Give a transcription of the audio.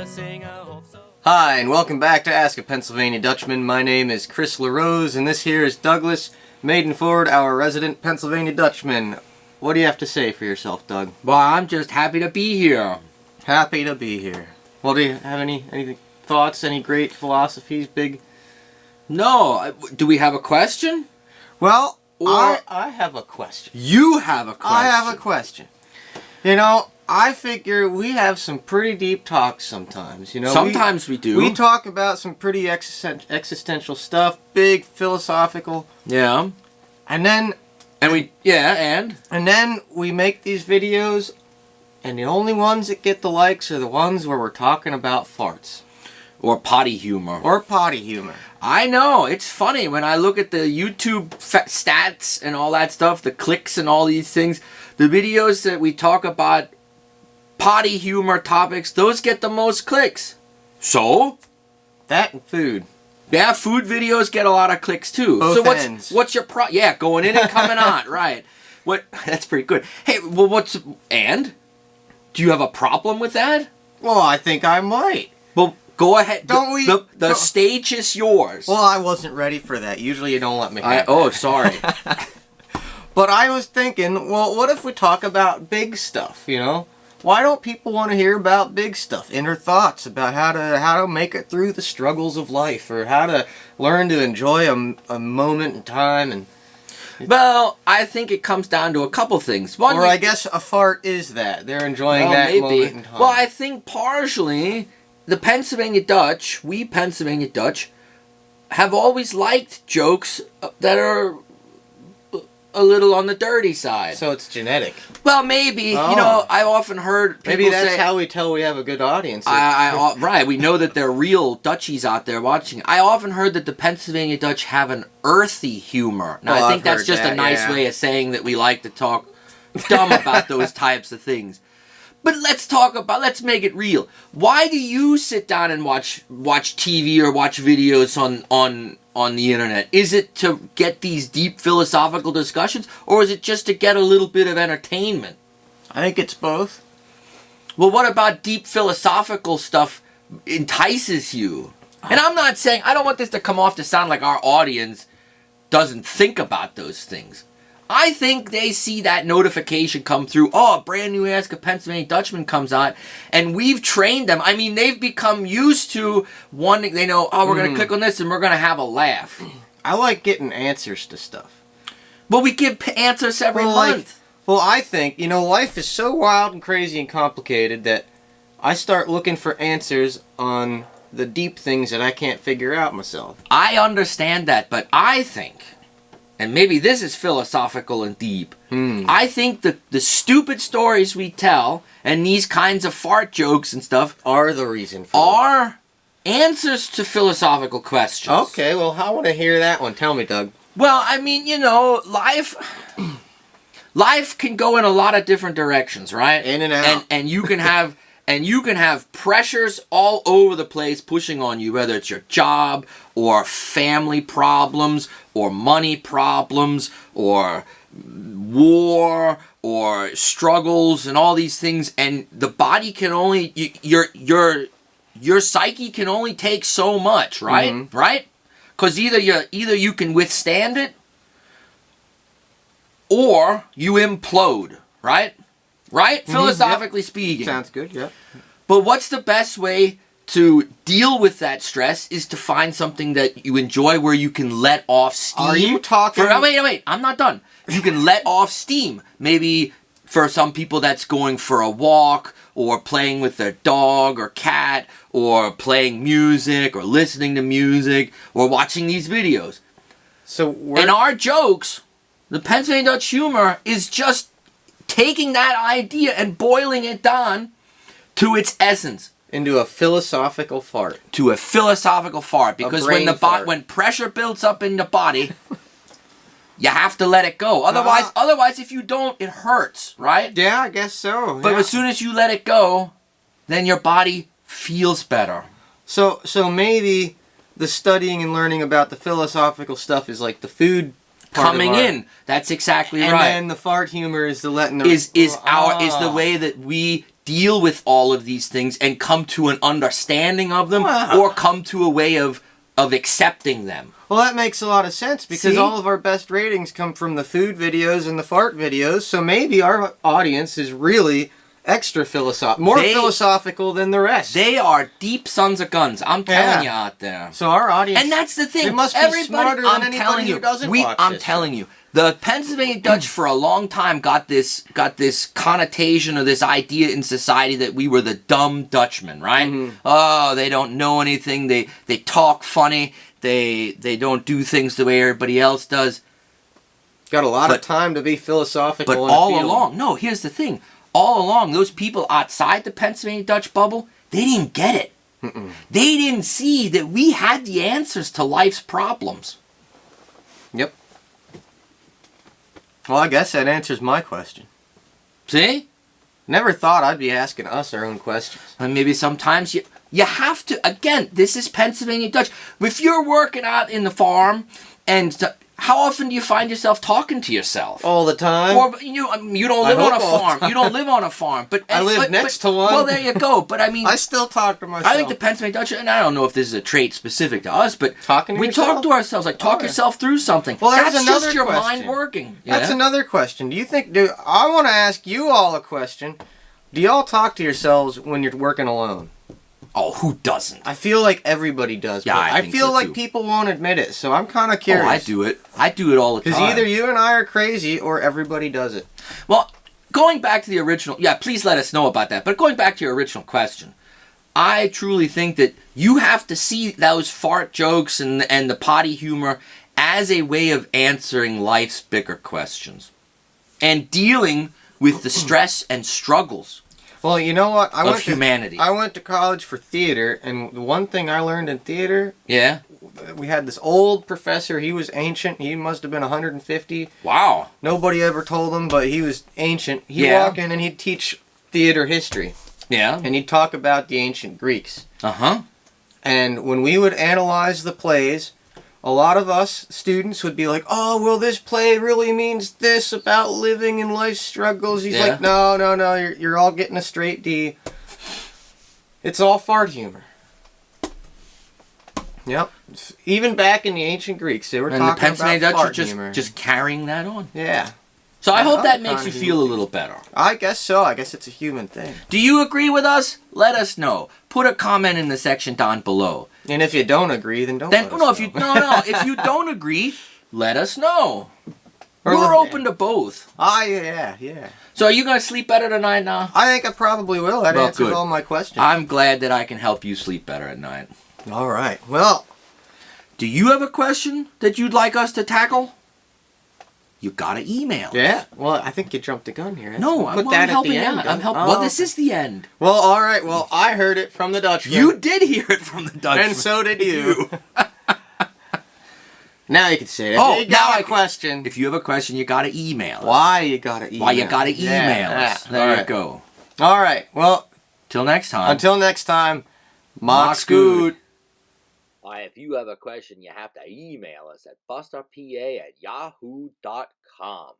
sing a hope so. Hi, and welcome back to Ask a Pennsylvania Dutchman. My name is Chris LaRose, and this here is Douglas Maidenford, our resident Pennsylvania Dutchman. What do you have to say for yourself, Doug? Well, I'm just happy to be here. Happy to be here. Well, do you have any thoughts, any great philosophies, big? No, do we have a question? Well, Or I have a question. you have a question. I have a question. You know, I figure we have some pretty deep talks sometimes. You know, Sometimes we do. We talk about some pretty existential stuff, big philosophical, Yeah. and then And then we make these videos, and the only ones that get the likes are the ones where we're talking about farts or potty humor. or potty humor. I know, it's funny when I look at the YouTube stats and all that stuff, the clicks and all these things, the videos that we talk about potty humor topics, those get the most clicks. So, That and food. yeah, food videos get a lot of clicks too. Both so ends. what's your yeah, going in and coming on, right. That's pretty good. Hey, well do you have a problem with that? Well, I think I might. Well, go ahead. Don't we- The stage is yours. Well, I wasn't ready for that. Usually you don't let me have that. Sorry. But I was thinking, well, what if we talk about big stuff, you know? Why don't people want to hear about big stuff? Inner thoughts about how to make it through the struggles of life, or how to learn to enjoy a moment in time, and Well, I think it comes down to a couple things. One, or I guess a fart is that. They're enjoying that moment in time. Well, I think partially the Pennsylvania Dutch, we Pennsylvania Dutch, have always liked jokes that are a little on the dirty side. So it's genetic. Well, maybe. Oh. You know, I've often heard people Maybe that's say, how we tell we have a good audience. right, we know that there are real Dutchies out there watching. I often heard that the Pennsylvania Dutch have an earthy humor. Now, Well, I think I've that's heard just a that, nice yeah. way of saying that we like to talk dumb about those types of things. But let's make it real. Why do you sit down and watch TV or watch videos on the internet? Is it to get these deep philosophical discussions, or is it just to get a little bit of entertainment? I think it's both. Well, what about deep philosophical stuff entices you? And I'm not saying, I don't want this to come off to sound like our audience doesn't think about those things. I think they see that notification come through. Oh, a brand new Ask a Pennsylvania Dutchman comes out, and we've trained them. I mean, they've become used to wanting. They know, oh, we're going to click on this and we're going to have a laugh. I like getting answers to stuff. But we give answers every month. Well, I think, you know, life is so wild and crazy and complicated that I start looking for answers on the deep things that I can't figure out myself. I understand that, but I think, and maybe this is philosophical and deep, I think the stupid stories we tell and these kinds of fart jokes and stuff Are the reason for are answers to philosophical questions. Okay, well, I want to hear that one. Tell me, Doug. Well, I mean, you know, life can go in a lot of different directions, right? In and out. And you can have pressures all over the place pushing on you, whether it's your job or family problems or money problems or war or struggles and all these things, and the body can only your psyche can only take so much, right? Mm-hmm. Right? Because either you can withstand it or you implode, right? Right? Philosophically speaking. Sounds good, yeah. But what's the best way to deal with that stress is to find something that you enjoy where you can let off steam. Are you talking... Wait, I'm not done. You can let off steam. Maybe for some people that's going for a walk or playing with their dog or cat or playing music or listening to music or watching these videos. And our jokes, the Pennsylvania Dutch humor, is just taking that idea and boiling it down to its essence. Into a philosophical fart. To a philosophical fart. Because when pressure builds up in the body, you have to let it go. Otherwise, if you don't, it hurts, right? Yeah, I guess so. But as soon as you let it go, then your body feels better. So maybe the studying and learning about the philosophical stuff is like the food part coming of our, in. That's exactly and right. then the fart humor is the letting Is the way that we deal with all of these things and come to an understanding of them, Wow. or come to a way of accepting them. Well, that makes a lot of sense because See? all of our best ratings come from the food videos and the fart videos. So maybe our audience is really extra philosophical, philosophical than the rest. They are deep sons of guns. I'm telling you out there. So our audience, and that's the thing. They must be smarter than anybody who doesn't watch I'm this telling you. The Pennsylvania Dutch for a long time got this connotation or this idea in society that we were the dumb Dutchmen, right? Mm-hmm. Oh, they don't know anything. They talk funny. They don't do things the way everybody else does. Got a lot of time to be philosophical. But all along, no, here's the thing. All along, those people outside the Pennsylvania Dutch bubble, they didn't get it. Mm-mm. They didn't see that we had the answers to life's problems. Yep. Well, I guess that answers my question. See? Never thought I'd be asking us our own questions. And maybe sometimes you have to. Again, this is Pennsylvania Dutch. If you're working out in the farm, and how often do you find yourself talking to yourself? All the time. Or you don't live on a farm. You don't live on a farm. But I live next to one. Well, there you go. But I mean, I still talk to myself. I think the Pennsylvania Dutch, and I don't know if this is a trait specific to us, but we yourself? talk to ourselves, like talk yourself through something. Well, that's another just your question. mind working. That's another question. Do you think? I want to ask you all a question. Do y'all talk to yourselves when you're working alone? Oh, who doesn't? I feel like everybody does. Yeah, I think feel so, like too. people won't admit it, so I'm kind of curious. Oh, I do it. I do it all the time. Because either you and I are crazy, or everybody does it. Well, going back to the original... Yeah, please let us know about that. But going back to your original question, I truly think that you have to see those fart jokes and the potty humor as a way of answering life's bigger questions. And dealing with the stress and struggles Well, you know what? of humanity. I went to college for theater, and the one thing I learned in theater... Yeah? We had this old professor. He was ancient. He must have been 150. Wow. Nobody ever told him, but he was ancient. He'd walk in and he'd teach theater history. Yeah. And he'd talk about the ancient Greeks. Uh-huh. And when we would analyze the plays, a lot of us students would be like, oh, well, this play really means this about living and life struggles. He's like, no, you're all getting a straight D. It's all fart humor. Yep. Even back in the ancient Greeks, they were talking about Pennsylvania Dutch fart are humor. just carrying that on. Yeah. So I hope that makes you feel a little better. I guess so. I guess it's a human thing. Do you agree with us? Let us know. Put a comment in the section down below. And if you don't agree, then don't let us know. If you don't agree, let us know. We're open to both. Yeah. So are you going to sleep better tonight now? I think I probably will. That answers all my questions. I'm glad that I can help you sleep better at night. All right. Well, do you have a question that you'd like us to tackle? You got to email. Yeah. Well, I think you jumped the gun here. No, I'm helping out. Well, this is the end. Well, all right. Well, I heard it from the Dutchman. You did hear it from the Dutchman. And so did you. Now you can say it. If you have a question, you got to email us. Why you got to email us. There you go. All right. Well, till next time. Until next time, Mock's good. If you have a question, you have to email us at busterpa@yahoo.com.